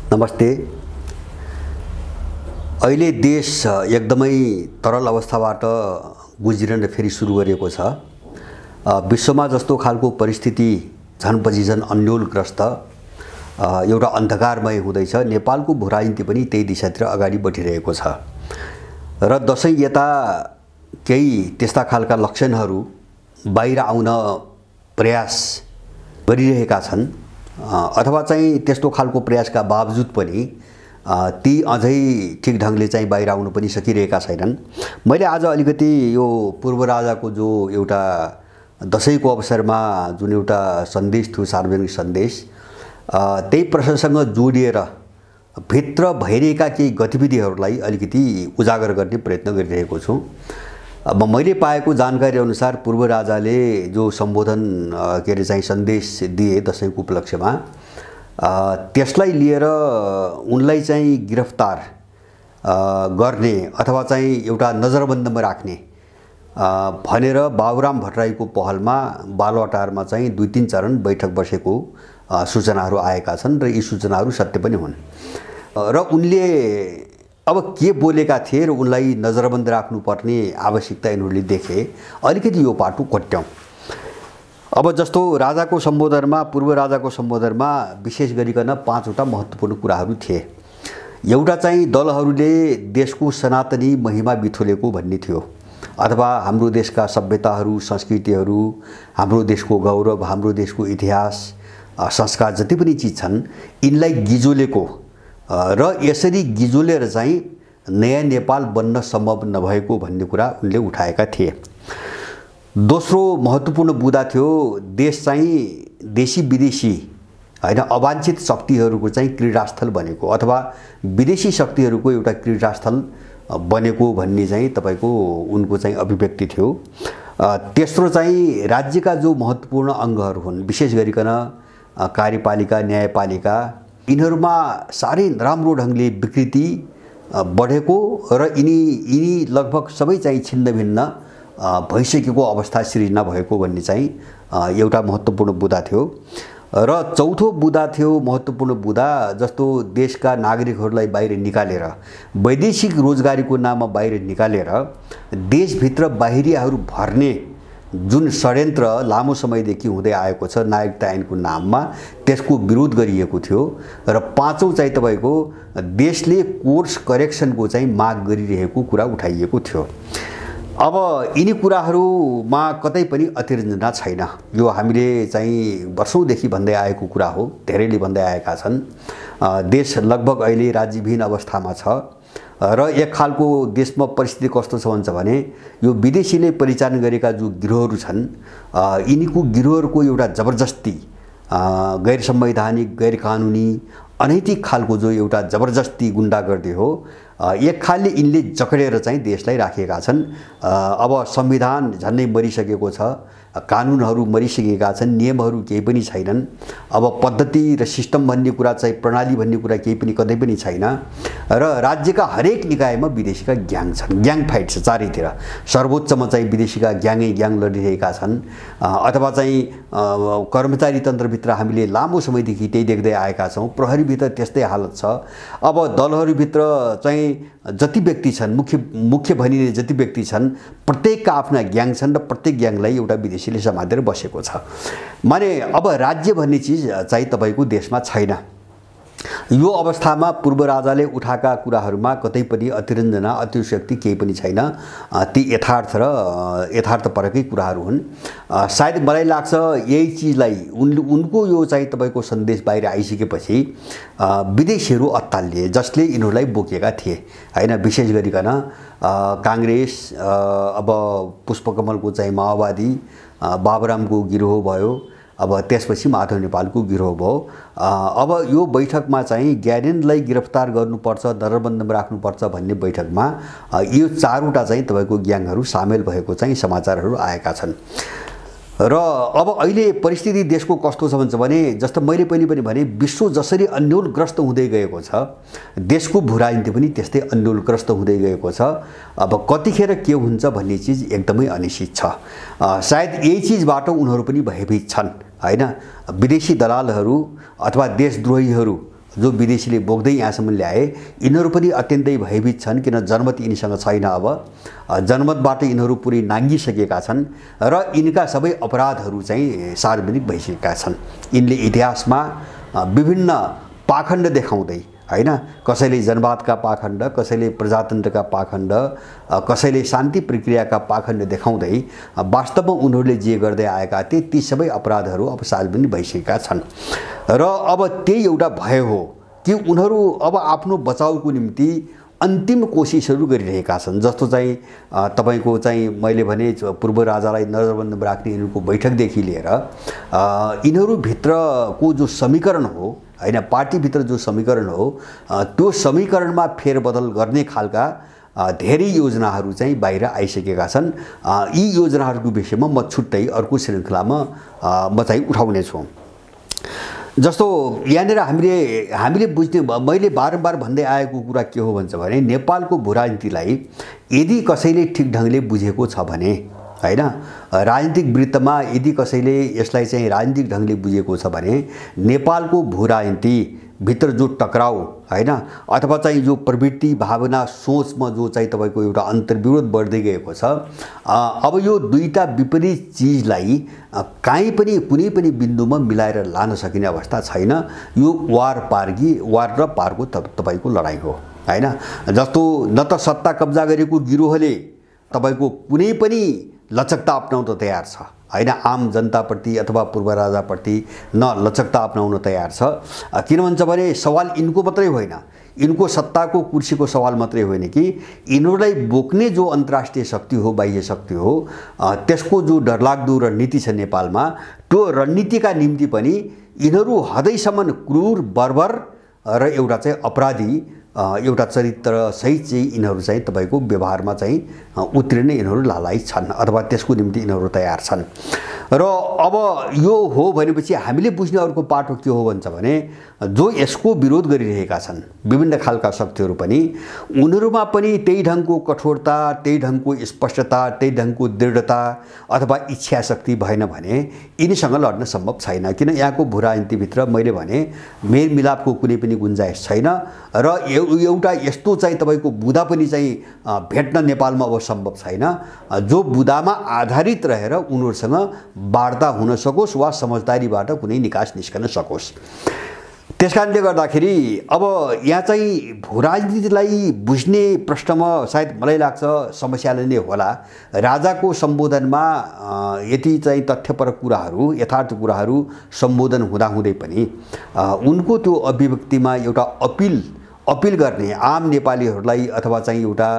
नमस्ते। अहिले देश एकदमै तरल अवस्थाबाट गुज्रिन फेरि सुरु गरेको छ। विश्वमा जस्तो खालको परिस्थिति झनपछि झन अन्योलग्रस्त एउटा अन्धकारमय हुँदैछ। नेपालको भूराजनीति पनि त्यही दिशातिर अगाडि बढिरहेको छ र दशैं यता केही त्यस्ता खालका लक्षणहरू बाहिर आउन प्रयास गरिरहेका छन् अथवा चाहिँ त्यस्तो खालको प्रयासका बावजुद पनि ती अझै ठीक ढंगले चाहिँ बाहिर आउन पनि सकिरहेका छैनन्। मैले आज अलिकति यो पूर्व राजाको जो एउटा दशैंको अवसरमा जुन एउटा सन्देश थियो, सार्वजनिक सन्देश, त्यही प्रश्नसँग जोडिएर भित्र भइरहेका केही गतिविधिहरूलाई अलिकति उजागर गर्ने प्रयत्न गरिरहेको छु। अब मैले पाएको जानकारी अनुसार पूर्व राजाले जो सम्बोधन के अरे चाहिँ सन्देश दिए दशैंको उपलक्ष्यमा, त्यसलाई लिएर उनलाई चाहिँ गिरफ्तार गर्ने अथवा चाहिँ एउटा नजरबन्दमा राख्ने भनेर बाबुराम भट्टराईको पहलमा बालुवाटारमा चाहिँ 2-3 चरण बैठक बसेको सूचनाहरू आएका छन् र यी सूचनाहरू सत्य पनि हुन्। र उनले अब के बोलेका थिए र उनलाई नजरबन्द राख्नुपर्ने आवश्यकता यिनीहरूले देखे। अलिकति यो पाटो कोट्यौं। अब जस्तो राजाको सम्बोधनमा, पूर्व राजाको सम्बोधनमा विशेष गरिकन 5 वटा महत्त्वपूर्ण कुराहरू थिए। एउटा चाहिँ दलहरूले देशको सनातनी महिमा बिथोलेको भन्ने थियो, अथवा हाम्रो देशका सभ्यताहरू, संस्कृतिहरू, हाम्रो देशको गौरव, हाम्रो देशको इतिहास, संस्कार जति पनि चीज छन् यिनलाई गिजोलेको र यसरी गिजोलेर चाहिँ नयाँ नेपाल बन्न सम्भव नभएको भन्ने कुरा उनले उठाएका थिए। दोस्रो महत्त्वपूर्ण बुँदा थियो देश चाहिँ देशी विदेशी हैन अवांछित शक्तिहरूको चाहिँ क्रीडास्थल बनेको अथवा विदेशी शक्तिहरूको एउटा क्रीडास्थल बनेको भन्ने चाहिँ तपाईको उनको चाहिँ अभिव्यक्ति थियो। तेस्रो चाहिँ राज्यका जो महत्त्वपूर्ण अङ्गहरू हुन्, विशेष गरिकन कार्यपालिका, न्यायपालिका, यिनीहरूमा साह्रै नराम्रो ढंगले विकृति बढेको र यिनी लगभग सबै चाहिँ छिन्नभिन्न भइसकेको अवस्था सृजना भएको भन्ने चाहिँ एउटा महत्त्वपूर्ण बुँदा थियो। र चौथो बुँदा थियो महत्त्वपूर्ण बुँदा, जस्तो देशका नागरिकहरूलाई बाहिर निकालेर वैदेशिक रोजगारीको नाममा बाहिर निकालेर देशभित्र बाहिरियाहरू भर्ने जुन षड्यन्त्र लामो समयदेखि हुँदै आएको छ नागरिकता ऐनको नाममा, त्यसको विरोध गरिएको थियो। र पाँचौं चाहिँ तपाईको देशले कोर्स करेक्सनको चाहिँ माग गरिरहेको कुरा उठाइएको थियो। अब यिनी कुराहरूमा कतै पनि अतिरञ्जना छैन। यो हामीले चाहिँ वर्षौंदेखि भन्दै आएको कुरा हो, धेरैले भन्दै आएका छन्। देश लगभग अहिले राज्यविहीन अवस्थामा छ र एक खालको देशमा परिस्थिति कस्तो छ भन्छ भने यो विदेशीले परिचालन गरेका जो गिरोहहरू छन् यिनीको गिरोहहरूको एउटा जबरजस्ती गैर संवैधानिक, गैर कानुनी, अनैतिक खालको जो एउटा जबरजस्ती गुण्डागर्दी हो, एक खालले यिनले जकडेर चाहिँ देशलाई राखेका छन्। अब संविधान झन्नै मरिसकेको छ, कानुनहरू मरिसकेका छन्, नियमहरू केही पनि छैनन्। अब पद्धति र सिस्टम भन्ने कुरा चाहिँ, प्रणाली भन्ने कुरा केही पनि कतै पनि छैन। र राज्यका हरेक निकायमा विदेशीका ग्याङ छन्, ग्याङ फाइट छ चारैतिर। सर्वोच्चमा चाहिँ विदेशीका ग्याङ लडिरहेका छन्। अथवा चाहिँ कर्मचारी तन्त्रभित्र हामीले लामो समयदेखि त्यही देख्दै आएका छौँ। प्रहरीभित्र त्यस्तै हालत छ। अब दलहरूभित्र चाहिँ जति व्यक्ति छन्, मुख्य भनिने जति व्यक्ति छन्, प्रत्येकका आफ्ना ग्याङ छन् र प्रत्येक ग्याङलाई एउटा विदेशीले समातेर बसेको छ। माने अब राज्य भन्ने चीज चाहिँ तपाईको देशमा छैन। यो अवस्थामा पूर्व राजाले उठाएका कुराहरूमा कतै पनि अतिरञ्जना, अतिशयोक्ति केही पनि छैन। ती यथार्थ र यथार्थपरकै कुराहरू हुन्। सायद मलाई लाग्छ यही चीजलाई उनको यो चाहिँ तपाईको सन्देश बाहिर आइसकेपछि विदेशीहरू अत्तालिए, जसले यिनीहरूलाई बोकेका थिए हैन। विशेष गरिकन कांग्रेस, अब पुष्पकमलको चाहिँ माओवादी, बाबुरामको गिरोह भयो, अब त्यसपछि माधव नेपालको गिरोह भयो। अब यो बैठकमा चाहिँ ज्ञानेन्द्रलाई गिरफ्तार गर्नुपर्छ, नजरबन्दमा राख्नुपर्छ भन्ने बैठकमा यो 4 वटा चाहिँ तपाईको ग्याङहरू सामेल भएको चाहिँ समाचारहरू आएका छन्। र अब अहिले परिस्थिति देशको कस्तो छ भन्छ भने, जस्तो मैले पहिले पनि भने, विश्व जसरी अन्योलग्रस्त हुँदै गएको छ, देशको भूराजनीति पनि त्यस्तै अन्योलग्रस्त हुँदै गएको छ। अब कतिखेर के हुन्छ भन्ने चीज एकदमै अनिश्चित छ। सायद यही चीजबाट उनीहरू पनि भयभीत छन् हैन। विदेशी दलालहरू अथवा देशद्रोहीहरू जो विदेशीले बोक्दै यहाँसम्म ल्याए यिनीहरू पनि अत्यन्तै भयभीत छन्, किन जनमत यिनीसँग छैन। अब जनमतबाट यिनीहरू पुरै नाङ्गिसकेका छन् र यिनका सबै अपराधहरू चाहिँ सार्वजनिक भइसकेका छन्। यिनले इतिहासमा विभिन्न पाखण्ड देखाउँदै, हैन, कसैले जनवादका पाखण्ड, कसैले प्रजातन्त्रका पाखण्ड, कसैले शान्ति प्रक्रियाका पाखण्ड देखाउँदै वास्तवमा उनीहरूले जे गर्दै आएका थिए ती सबै अपराधहरू अब सार्वजनिक भइसकेका छन्। र अब त्यही एउटा भय हो कि उनीहरू अब आफ्नो बचाउको निम्ति अन्तिम कोसिसहरू गरिरहेका छन्। जस्तो चाहिँ तपाईको चाहिँ मैले भने पूर्व राजालाई नजरबन्दमा राख्ने यिनीहरूको बैठकदेखि लिएर यिनीहरू भित्रको जो समीकरण हो, हैन, पार्टीभित्र जो समीकरण हो त्यो समीकरणमा फेरबदल गर्ने खालका धेरै योजनाहरू चाहिँ बाहिर आइसकेका छन्। यी योजनाहरूको विषयमा म छुट्टै अर्को श्रृङ्खलामा म चाहिँ उठाउने छु। जस्तो यहाँनिर हामीले बुझ्ने, मैले बारम्बार भन्दै आएको कुरा के हो भन्छ भने नेपालको भूराजनीतिलाई यदि कसैले ठिक ढङ्गले बुझेको छ भने, हैन, राजनीतिक वृत्तमा यदि कसैले यसलाई चाहिँ राजनीतिक ढङ्गले बुझेको छ भने नेपालको भूराजनीति भित्र जो टकराउ, हैन, अथवा चाहिँ जो प्रवृत्ति भावना सोचमा जो चाहिँ तपाईको एउटा अन्तर्विरोध बढ्दै गएको छ, अब यो दुईटा विपरीत चिजलाई कहीँ पनि कुनै पनि बिन्दुमा मिलाएर लान सकिने अवस्था छैन। यो वार र पारको तपाईको लडाईँ हो, हैन। जस्तो न त सत्ता कब्जा गरेको गिरोहले तपाईको कुनै पनि लचकता अपनाउन तयार छ, हैन, आम जनताप्रति अथवा पूर्व राजाप्रति न लचकता अपनाउन तयार छ। किन भन्छ भने सवाल यिनको मात्रै होइन, यिनको सत्ताको कुर्सीको सवाल मात्रै होइन कि यिनीहरूलाई बोक्ने जो अन्तर्राष्ट्रिय शक्ति हो, बाह्य शक्ति हो, त्यसको जो डरलाग्दो रणनीति छ नेपालमा, त्यो रणनीतिका निम्ति पनि यिनीहरू हदैसम्म क्रूर, बर्बर र एउटा चाहिँ अपराधी, एउटा चरित्र सहित चाहिँ यिनीहरू चाहिँ तपाईको व्यवहारमा चाहिँ उत्रिने यिनीहरू लालायित छन् अथवा त्यसको निम्ति यिनीहरू तयार छन्। र अब यो हो भनेपछि हामीले बुझ्ने अर्को पाटो के हो भन्छ भने जो यसको विरोध गरिरहेका छन् विभिन्न खालका शक्तिहरू पनि, उनीहरूमा पनि त्यही ढङ्गको कठोरता, त्यही ढङ्गको स्पष्टता, त्यही ढङ्गको दृढता अथवा इच्छा शक्ति भएन भने यिनीसँग लड्न सम्भव छैन। किन यहाँको भूराजनीतिभित्र मैले भने मेलमिलापको कुनै पनि गुन्जाइस छैन र एउटा यस्तो चाहिँ तपाईको बुदा पनि चाहिँ भेट्न नेपालमा अब सम्भव छैन जो बुदामा आधारित रहेर उनीहरूसँग वार्ता हुन सकोस् वा समझदारीबाट कुनै निकास निस्कन सकोस्। त्यसकारणले गर्दाखेरि अब यहाँ चाहिँ भूराजनीतिलाई बुझ्ने प्रश्नमा सायद मलाई लाग्छ समस्याले नै होला। राजाको सम्बोधनमा यति चाहिँ तथ्यपरक कुराहरू, यथार्थ कुराहरू सम्बोधन हुँदाहुँदै पनि उनको त्यो अभिव्यक्तिमा एउटा अपिल गर्ने आम नेपालीहरूलाई अथवा चाहिँ एउटा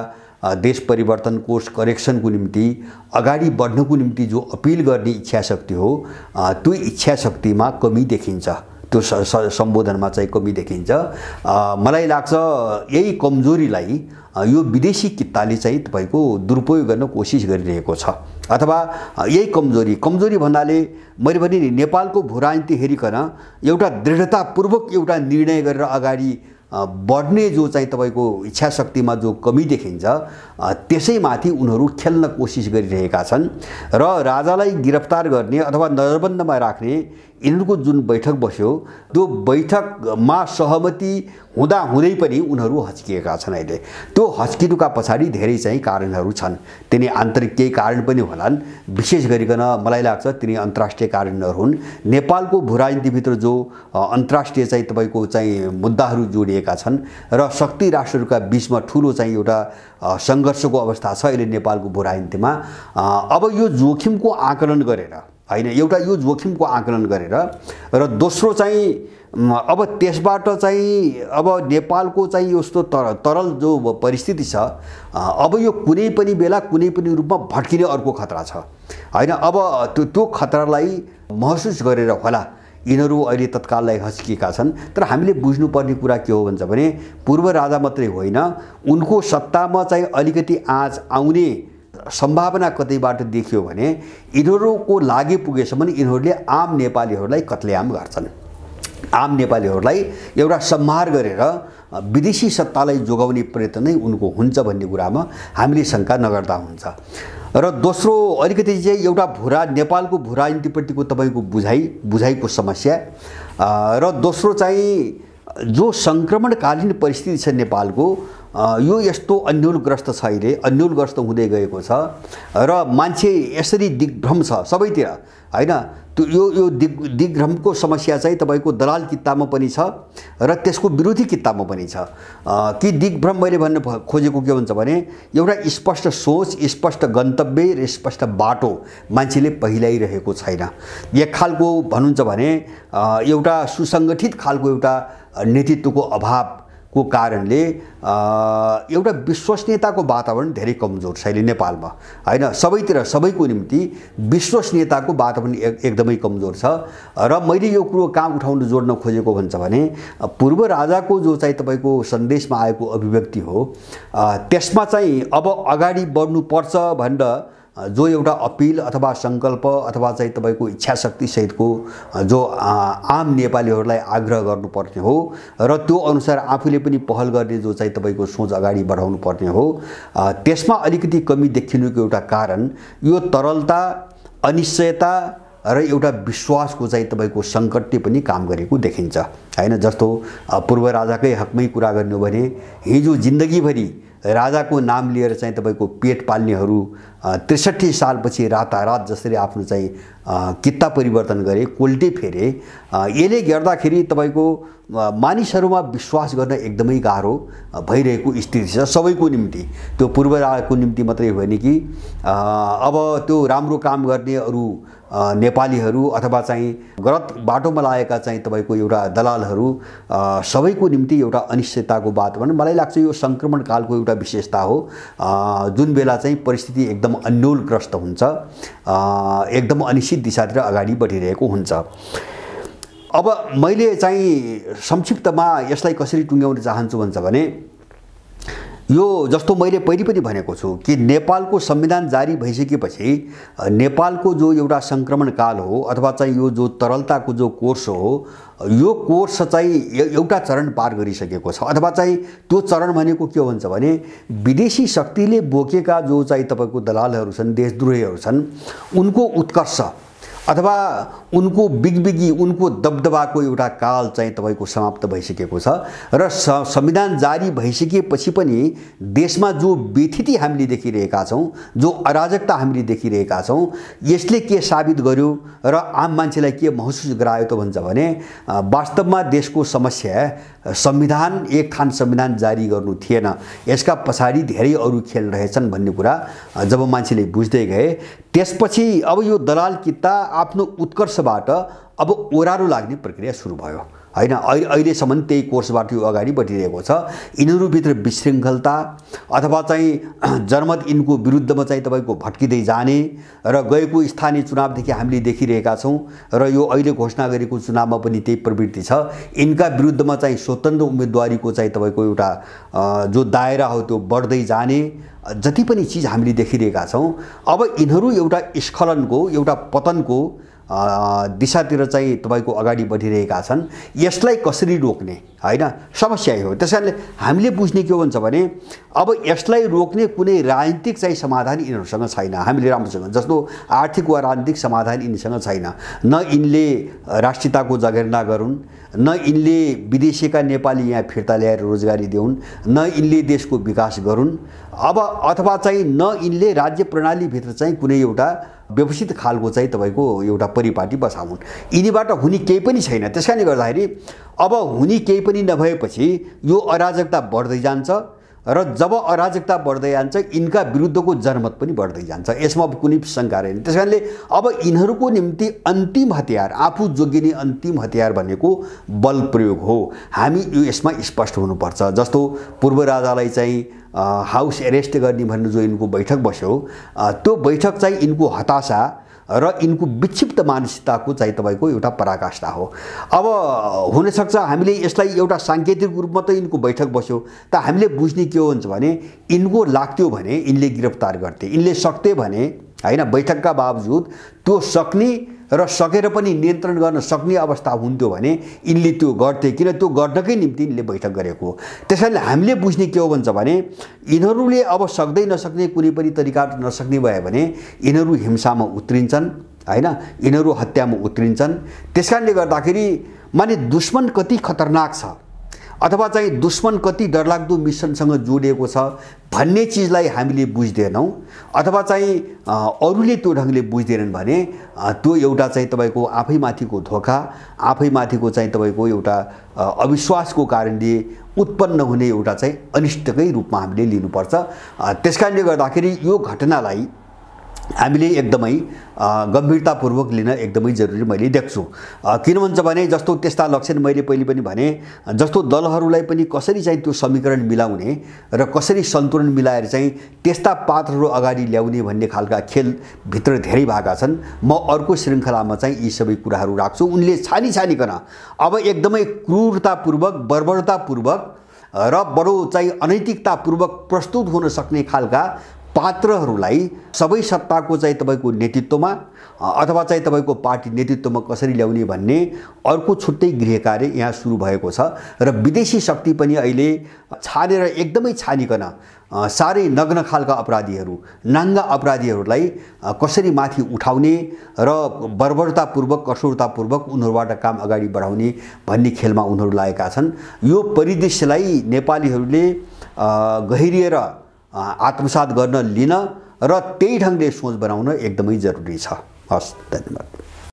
देश परिवर्तन कोर्स करेक्सनको निम्ति अगाडि बढ्नको निम्ति जो अपिल गर्ने इच्छा शक्ति हो, त्यो इच्छा शक्तिमा कमी देखिन्छ, त्यो सम्बोधनमा चाहिँ कमी देखिन्छ। मलाई लाग्छ यही कमजोरीलाई यो विदेशी कित्ताले चाहिँ तपाईको दुरुपयोग गर्न कोसिस गरिरहेको छ अथवा यही कमजोरी भन्नाले मैले भने नि नेपालको भूराजनीति हेरिकन एउटा दृढतापूर्वक एउटा निर्णय गरेर अगाडि बढ्ने जो चाहिँ तपाईको इच्छा शक्तिमा जो कमी देखिन्छ त्यसैमाथि उनीहरू खेल्न कोसिस गरिरहेका छन् र राजालाई गिरफ्तार गर्ने अथवा नजरबन्दमा राख्ने यिनीहरूको जुन बैठक बस्यो त्यो बैठकमा सहमति हुँदाहुँदै पनि उनीहरू हच्किएका छन्। अहिले त्यो हच्किनुका पछाडि धेरै चाहिँ कारणहरू छन्। तिनी आन्तरिक केही कारण पनि होलान्, विशेष गरिकन मलाई लाग्छ तिनी अन्तर्राष्ट्रिय कारणहरू हुन्। नेपालको भूराजनीतिभित्र जो अन्तर्राष्ट्रिय चाहिँ तपाईको चाहिँ मुद्दाहरू जोडिएका छन् र शक्ति राष्ट्रहरूका बीचमा ठुलो चाहिँ एउटा सङ्घर्षको अवस्था छ अहिले नेपालको भूराजनीतिमा। अब यो जोखिमको आकलन गरेर हैन, एउटा यो जोखिमको आकलन गरेर र दोस्रो चाहिँ अब त्यसबाट चाहिँ अब नेपालको चाहिँ यस्तो तरल जो परिस्थिति छ, अब यो कुनै पनि बेला कुनै पनि रूपमा भड्किने अर्को खतरा छ हैन। अब त्यो खतरालाई महसुस गरेर होला यिनीहरू अहिले तत्काललाई हच्किएका छन्। तर हामीले बुझ्नुपर्ने कुरा के हो भन्छ भने पूर्व राजा मात्रै होइन, उनको सत्तामा चाहिँ अलिकति आँच आउने सम्भावना कतैबाट देखियो भने यिनीहरूको लागि पुगेसम्म यिनीहरूले आम नेपालीहरूलाई कत्लेआम गर्छन्। आम नेपालीहरूलाई एउटा संहार गरेर विदेशी सत्तालाई जोगाउने प्रयत्न नै उनको हुन्छ भन्ने कुरामा हामीले शङ्का नगर्दा हुन्छ। र दोस्रो अलिकति चाहिँ एउटा नेपालको भूराजनीतिप्रतिको तपाईको बुझाइको समस्या र दोस्रो चाहिँ जो सङ्क्रमणकालीन परिस्थिति छ नेपालको यो यस्तो अन्योलग्रस्त छ, अहिले अन्योलग्रस्त हुँदै गएको छ र मान्छे यसरी दिग्भ्रम छ सबैतिर हैन। त्यो यो दिग्भ्रमको समस्या चाहिँ तपाईको दलाल कित्तामा पनि छ र त्यसको विरोधी कित्तामा पनि छ। कि दिग्भ्रम मैले भन्न खोजेको के हुन्छ भने एउटा स्पष्ट सोच, स्पष्ट गन्तव्य र स्पष्ट बाटो मान्छेले पहिल्याइरहेको छैन। एक खालको भन्नुहुन्छ भने एउटा सुसङ्गठित खालको एउटा नेतृत्वको अभावको कारणले एउटा विश्वसनीयताको वातावरण धेरै कमजोर छ अहिले नेपालमा हैन। सबैतिर सबैको निम्ति विश्वसनीयताको वातावरण एकदमै कमजोर छ र मैले यो कुरो कहाँ उठाउन जोड्न खोजेको भन्छ भने पूर्व राजाको जो चाहिँ तपाईको सन्देशमा आएको अभिव्यक्ति हो त्यसमा चाहिँ अब अगाडि बढ्नुपर्छ भनेर जो एउटा अपिल अथवा संकल्प अथवा चाहिँ तपाईको इच्छा शक्ति सहितको जो आम नेपालीहरूलाई आग्रह गर्नुपर्ने हो र त्यो अनुसार आफूले पनि पहल गर्ने जो चाहिँ तपाईको सोच अगाडि बढाउनु पर्ने हो त्यसमा अलिकति कमी देखिनुको एउटा कारण यो तरलता, अनिश्चयता र एउटा विश्वासको चाहिँ तपाईको सङ्कटले पनि काम गरेको देखिन्छ हैन। जस्तो पूर्व राजाकै हकमै कुरा गर्ने हो भने हिजो जिन्दगीभरि राजाको नाम लिएर चाहिँ तपाईको पेट पाल्नेहरू 63 सालपछि रातारात जसरी आफ्नो चाहिँ कित्ता परिवर्तन गरे, कोल्टे फेरे, यसले गर्दाखेरि तपाईको मानिसहरूमा विश्वास गर्न एकदमै गाह्रो भइरहेको स्थिति छ सबैको निम्ति। त्यो पूर्व राजाको निम्ति मात्रै होइन कि अब त्यो राम्रो काम गर्ने अरू नेपालीहरू अथवा चाहिँ गलत बाटोमा लागेका चाहिँ तपाईको एउटा दलालहरू सबैको निम्ति एउटा अनिश्चयताको वातावरण मलाई लाग्छ यो सङ्क्रमण कालको एउटा विशेषता हो। जुन बेला चाहिँ परिस्थिति एकदम अन्योलग्रस्त हुन्छ, एकदम अनिश्चित दिशातिर अगाडि बढिरहेको हुन्छ। अब मैले चाहिँ संक्षिप्तमा यसलाई कसरी टुङ्ग्याउन चाहन्छु भन्छ भने यो जस्तो मैले पहिले पनि भनेको छु कि नेपालको संविधान जारी भइसकेपछि नेपालको जो एउटा सङ्क्रमण काल हो अथवा चाहिँ यो जो तरलताको जो कोर्स हो यो कोर्स चाहिँ एउटा चरण पार गरिसकेको छ। अथवा चाहिँ त्यो चरण भनेको के हो भन्छ भने विदेशी शक्तिले बोकेका जो चाहिँ तपाईको दलालहरू छन्, देशद्रोहीहरू छन्, उनको उत्कर्ष अथवा उनको बिगबिगी, उनको दबदबाको एउटा काल चाहिँ तपाईको समाप्त भइसकेको छ र संविधान जारी भइसकेपछि पनि देशमा जो व्यथिति हामीले देखिरहेका छौँ, जो अराजकता हामीले देखिरहेका छौँ, यसले के साबित गर्यो र आम मान्छेलाई के महसुस गरायो त भन्छ भने वास्तवमा देशको समस्या संविधान, एक थान संविधान जारी गर्नु थिएन, यसका पछाडि धेरै अरू खेल रहेछन् भन्ने कुरा जब मान्छेले बुझ्दै गए त्यसपछि अब यो दलाल कित्ता आफ्नो उत्कर्षबाट अब ओह्रालो लाग्ने प्रक्रिया सुरु भयो हैन। अहिलेसम्म त्यही कोर्सबाट यो अगाडि बढिरहेको छ। यिनीहरूभित्र विशृङ्खलता अथवा चाहिँ जनमत यिनको विरुद्धमा चाहिँ तपाईको भट्किँदै जाने र गएको स्थानीय चुनावदेखि हामीले देखिरहेका छौँ र यो अहिले घोषणा गरेको चुनावमा पनि त्यही प्रवृत्ति छ। यिनका विरुद्धमा चाहिँ स्वतन्त्र उम्मेदवारीको चाहिँ तपाईको एउटा जो दायरा हो त्यो बढ्दै जाने जति पनि चिज हामीले देखिरहेका छौँ। अब यिनीहरू एउटा स्खलनको, एउटा पतनको दिशातिर चाहिँ तपाईको अगाडि बढिरहेका छन्। यसलाई कसरी रोक्ने हैन समस्या हो। त्यसैले हामीले बुझ्ने के हो भन्छ भने अब यसलाई रोक्ने कुनै राजनीतिक चाहिँ समाधान यिनीहरूसँग छैन। हामीले राम्रोसँग जस्तो आर्थिक वा राजनीतिक समाधान यिनीसँग छैन। न यिनले राष्ट्रियताको जगेर्ना गरून्, न यिनले विदेशीका नेपाली यहाँ फिर्ता ल्याएर रोजगारी देऊन्, न यिनले देशको विकास गरून्, अब अथवा चाहिँ न यिनले राज्य प्रणालीभित्र चाहिँ कुनै एउटा व्यवस्थित खालको चाहिँ तपाईको एउटा परिपाटी बसाउन्। यिनीबाट हुने केही पनि छैन। त्यसकारणले गर्दाखेरि अब हुने केही पनि नभएपछि यो अराजकता बढ्दै जान्छ र जब अराजकता बढ्दै जान्छ यिनका विरुद्धको जनमत पनि बढ्दै जान्छ। यसमा कुनै शङ्का रहेन। त्यसकारणले अब यिनीहरूको निम्ति अन्तिम हतियार, आफू जोगिने अन्तिम हतियार भनेको बल प्रयोग हो। हामी यो यसमा स्पष्ट हुनुपर्छ। जस्तो पूर्व राजालाई चाहिँ हाउस एरेस्ट गर्ने भन्ने जो यिनको बैठक बस्यो त्यो बैठक चाहिँ यिनको हताशा र यिनको विक्षिप्त मानसिकताको चाहिँ तपाईको एउटा पराकाष्ठा हो। अब हुनसक्छ हामीले यसलाई एउटा साङ्केतिक रूपमा त यिनको बैठक बस्यो त हामीले बुझ्ने के हो भन्छ भने यिनको लाग्थ्यो भने यिनले गिरफ्तार गर्थे, यिनले सक्थे भने हैन बैठकका बावजुद त्यो सक्ने र सकेर पनि नियन्त्रण गर्न सक्ने अवस्था हुन्थ्यो भने यिनले त्यो गर्थे, किन त्यो गर्नकै निम्ति यिनले बैठक गरेको हो। त्यसैले हामीले बुझ्ने के हो भन्छ भने यिनीहरूले अब सक्दै नसक्ने कुनै पनि तरिका नसक्ने भयो भने यिनीहरू हिंसामा उत्रिन्छन् हैन, यिनीहरू हत्यामा उत्रिन्छन्। त्यसकारणले गर्दाखेरि माने दुश्मन कति खतरनाक छ अथवा चाहिँ दुश्मन कति डरलाग्दो मिसनसँग जोडिएको छ भन्ने चिजलाई हामीले बुझ्दैनौँ अथवा चाहिँ अरूले त्यो ढङ्गले बुझ्दैनन् भने त्यो एउटा चाहिँ तपाईँको आफैमाथिको धोका, आफैमाथिको चाहिँ तपाईँको एउटा अविश्वासको कारणले उत्पन्न हुने एउटा चाहिँ अनिष्टकै रूपमा हामीले लिनुपर्छ। त्यसकारणले गर्दाखेरि यो घटनालाई हामीले एकदमै गम्भीरतापूर्वक लिन एकदमै जरुरी मैले देख्छु। किन भन्छ भने जस्तो त्यस्ता लक्षण मैले पहिले पनि भने जस्तो दलहरूलाई पनि कसरी चाहिँ त्यो समीकरण मिलाउने र कसरी सन्तुलन मिलाएर चाहिँ त्यस्ता पात्रहरू अगाडि ल्याउने भन्ने खालका खेलभित्र धेरै भएका छन्। म अर्को श्रृङ्खलामा चाहिँ यी सबै कुराहरू राख्छु। उनले छानिकन अब एकदमै क्रूरतापूर्वक, बर्बरतापूर्वक र बडो चाहिँ अनैतिकतापूर्वक प्रस्तुत हुन सक्ने खालका पात्रहरूलाई सबै सत्ताको चाहिँ तपाईँको नेतृत्वमा अथवा चाहिँ तपाईँको पार्टी नेतृत्वमा कसरी ल्याउने भन्ने अर्को छुट्टै गृह कार्य यहाँ सुरु भएको छ। र विदेशी शक्ति पनि अहिले छानेर एकदमै छानिकन साह्रै नग्न खालका अपराधीहरू, नाङ्गा अपराधीहरूलाई कसरी माथि उठाउने र बर्बरतापूर्वक, कठोरतापूर्वक उनीहरूबाट काम अगाडि बढाउने भन्ने खेलमा उनीहरू लागेका छन्। यो परिदृश्यलाई नेपालीहरूले गहिरिएर आत्मसात गर्न लिन र त्यही ढङ्गले सोच बनाउन एकदमै जरुरी छ। हस्, धन्यवाद।